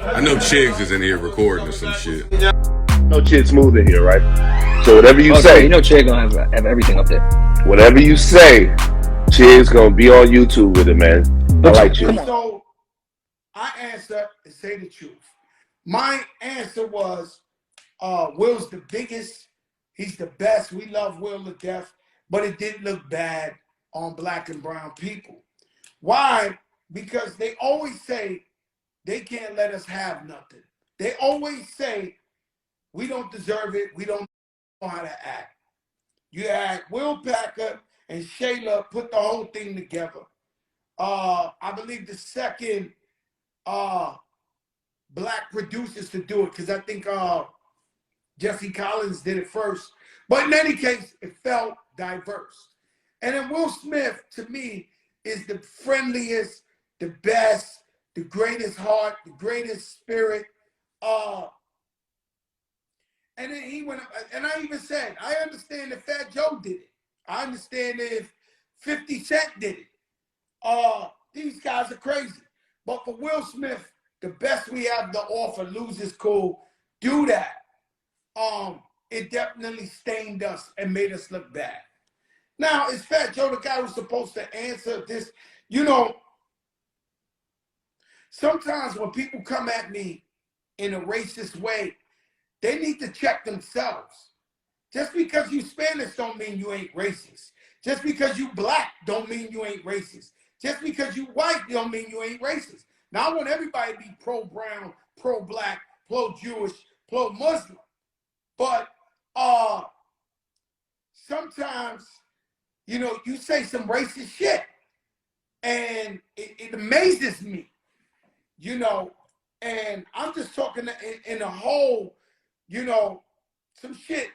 I know Chigs is in here recording or some shit. No Chid Smooth in here, right? So whatever you Oh, so you say, know Che gonna have everything up there. whatever you say, Chid's gonna be on YouTube with it, man. I like Chid. So I answer and say the truth. My answer was Will's the biggest. He's the best. We love Will to death, but it didn't look bad on black and brown people. Why? Because they always say they can't let us have nothing. They always say we don't deserve it. We don't know how to act. You had Will Packer and Shayla put the whole thing together. I believe the second black producers to do it, because I think Jesse Collins did it first. But in any case, it felt diverse. And then Will Smith, to me, is the friendliest, the best, the greatest heart, the greatest spirit. And then he went, and I even said, I understand if Fat Joe did it. I understand if 50 Cent did it. These guys are crazy. But for Will Smith, the best we have to offer, Lose Is Cool, do that. It definitely stained us and made us look bad. Now, is Fat Joe the guy who's supposed to answer this? You know, sometimes when people come at me in a racist way, they need to check themselves. Just because you Spanish don't mean you ain't racist. Just because you black don't mean you ain't racist. Just because you white don't mean you ain't racist. Now, I want everybody to be pro-brown, pro-black, pro-Jewish, pro-Muslim. But sometimes, you know, you say some racist shit. And it amazes me, you know. And I'm just talking in a whole, you know, some shit,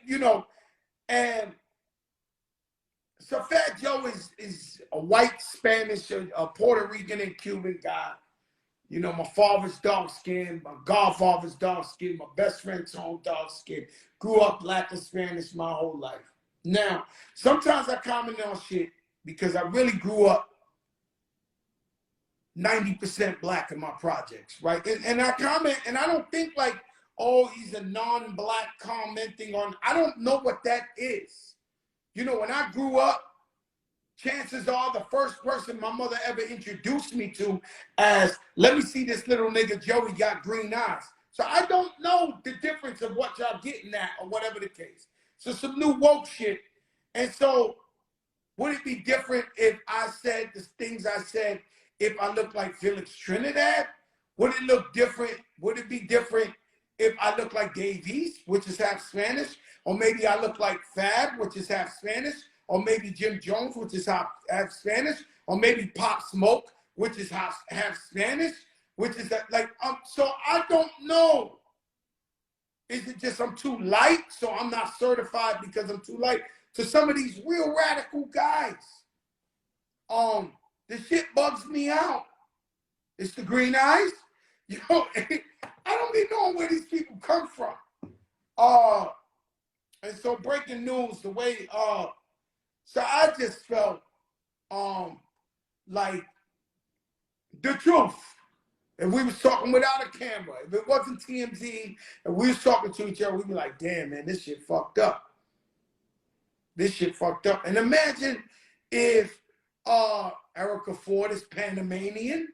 you know. And so Fat Joe is a white Spanish, a Puerto Rican and Cuban guy. You know, my father's dark skinned, my godfather's dark skinned, my best friend's home dark skinned. Grew up black and Spanish my whole life. Now, sometimes I comment on shit because I really grew up 90% black in my projects, right? And I comment, and I don't think like, oh, he's a non-black commenting on, I don't know what that is. You know, when I grew up, chances are the first person my mother ever introduced me to as, let me see this little nigga Joey got green eyes. So I don't know the difference of what y'all getting at or whatever the case. So some new woke shit. And so would it be different if I said the things I said if I look like Felix Trinidad? Would it look different? Would it be different if I look like Dave East, which is half Spanish? Or maybe I look like Fab, which is half Spanish? Or maybe Jim Jones, which is half Spanish? Or maybe Pop Smoke, which is half Spanish? Which is like, so I don't know. Is it just I'm too light, so I'm not certified because I'm too light? To some of these real radical guys, the shit bugs me out. It's the green eyes. You know, I don't be knowing where these people come from. And so breaking news, the way, so I just felt like the truth. If we was talking without a camera, if it wasn't TMZ, and we was talking to each other, we'd be like, damn, man, this shit fucked up. This shit fucked up. And imagine if Erica Ford is Panamanian,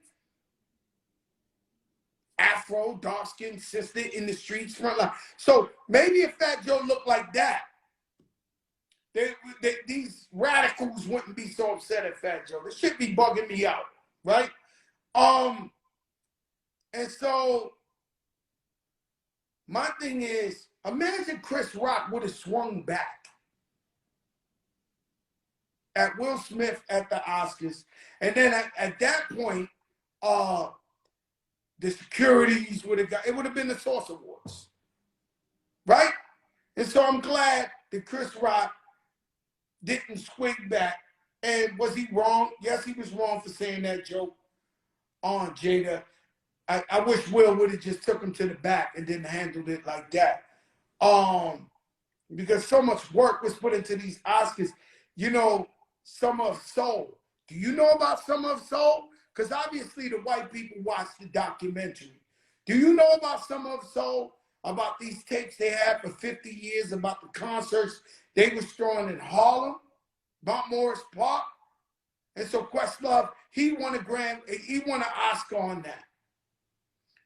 Afro, dark-skinned sister in the streets, front line. So maybe if Fat Joe looked like that, these radicals wouldn't be so upset at Fat Joe. This shit be bugging me out, right? And so my thing is, imagine Chris Rock would have swung back at Will Smith at the Oscars. And then at that point, the securities would have got, it would have been the Source Awards, right? And so I'm glad that Chris Rock didn't swing back. And was he wrong? Yes, he was wrong for saying that joke on Jada. I wish Will would have just took him to the back and didn't handle it like that. Because so much work was put into these Oscars. You know, Summer of Soul. Do you know about Summer of Soul? Because obviously the white people watched the documentary. Do you know about some of Soul? About these tapes they had for 50 years about the concerts they was throwing in Harlem, Mount Morris Park? And so Questlove, he won an Oscar on that.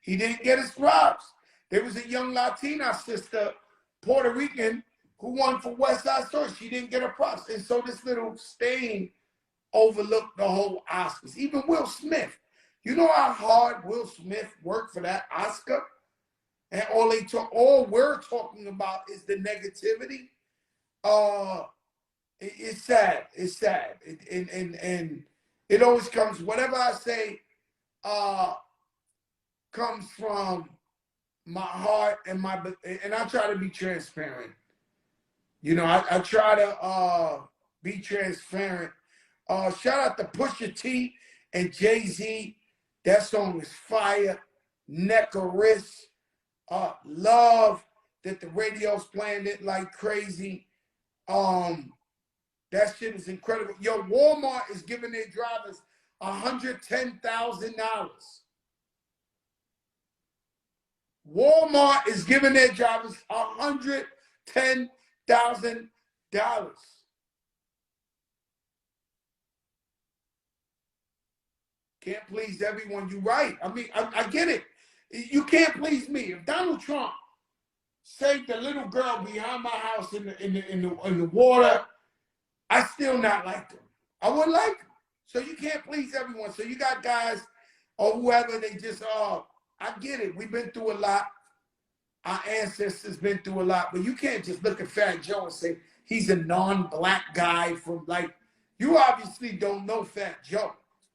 He didn't get his props. There was a young Latina sister, Puerto Rican, who won for West Side Story. She didn't get her props. And so this little stain overlooked the whole Oscars. Even Will Smith. You know how hard Will Smith worked for that Oscar? And all we're talking about is the negativity. It's sad. It's sad. And it always comes, whatever I say comes from my heart and I try to be transparent. You know, I try to be transparent. Shout out to Pusha T and Jay-Z. That song is fire. Neck or wrist. Love that the radio's playing it like crazy. That shit is incredible. Yo, Walmart is giving their drivers $110,000. Walmart is giving their drivers $110,000. Can't please everyone. You're right. I mean, I get it. You can't please me. If Donald Trump saved the little girl behind my house in the water, I still not like him. I wouldn't like him. So you can't please everyone. So you got guys or whoever, they just, I get it. We've been through a lot. Our ancestors been through a lot. But you can't just look at Fat Joe and say he's a non-black guy from, like, you obviously don't know Fat Joe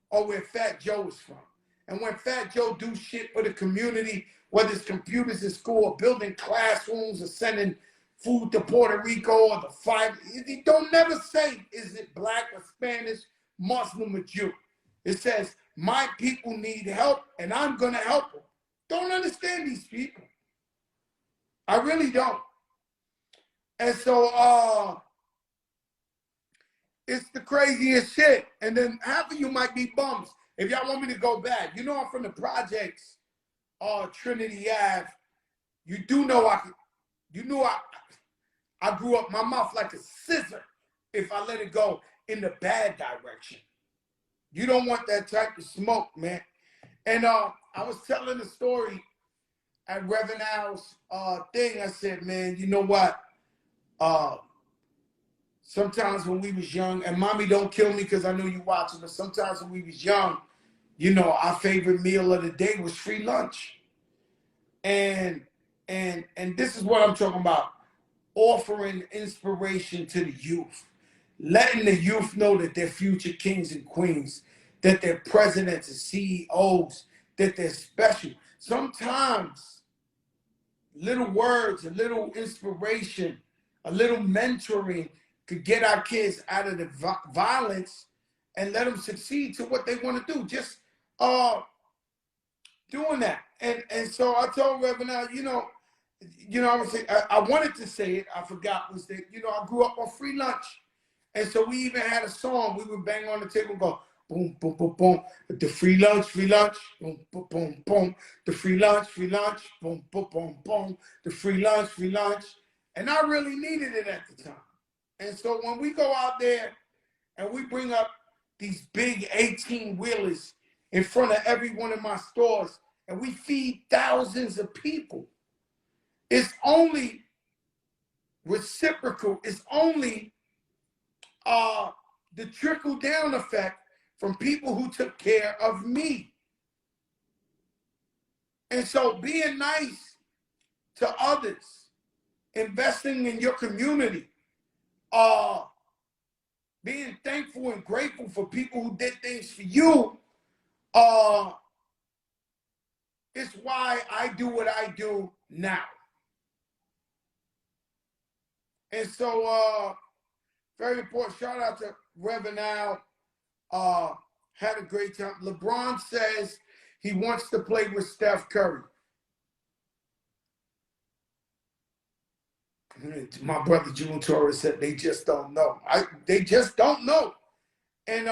or where Fat Joe is from. And when Fat Joe do shit for the community, whether it's computers in school or building classrooms or sending food to Puerto Rico or the five, he don't never say, is it black or Spanish, Muslim or Jew. It says, my people need help and I'm going to help them. Don't understand these people. I really don't. And so it's the craziest shit. And then half of you might be bums. If y'all want me to go back, you know I'm from the projects, Trinity Ave. You do know I grew up, my mouth like a scissor if I let it go in the bad direction. You don't want that type of smoke, man. And I was telling the story at Reverend Al's thing. I said, man, you know what? Sometimes when we was young, and mommy don't kill me because I know you watching, but sometimes when we was young, you know, our favorite meal of the day was free lunch. And this is what I'm talking about. Offering inspiration to the youth. Letting the youth know that they're future kings and queens, that they're presidents and CEOs, that they're special. Sometimes little words, a little inspiration, a little mentoring could get our kids out of the violence and let them succeed to what they want to do. Just doing that. And so I told Reverend Al, you know, I was saying, I wanted to say it, I forgot, was that, you know, I grew up on free lunch. And so we even had a song, we would bang on the table and go, boom, boom, boom, boom, the free lunch, boom, boom, boom, boom, the free lunch, boom, boom, boom, boom, the free lunch. And I really needed it at the time. And so when we go out there and we bring up these big 18-wheelers in front of every one of my stores and we feed thousands of people, it's only reciprocal. It's only the trickle-down effect from people who took care of me. And so being nice to others, investing in your community, being thankful and grateful for people who did things for you, is why I do what I do now. And so, very important. Shout out to Reverend Al. Had a great time. LeBron says he wants to play with Steph Curry. My brother June Torres said they just don't know. They just don't know. And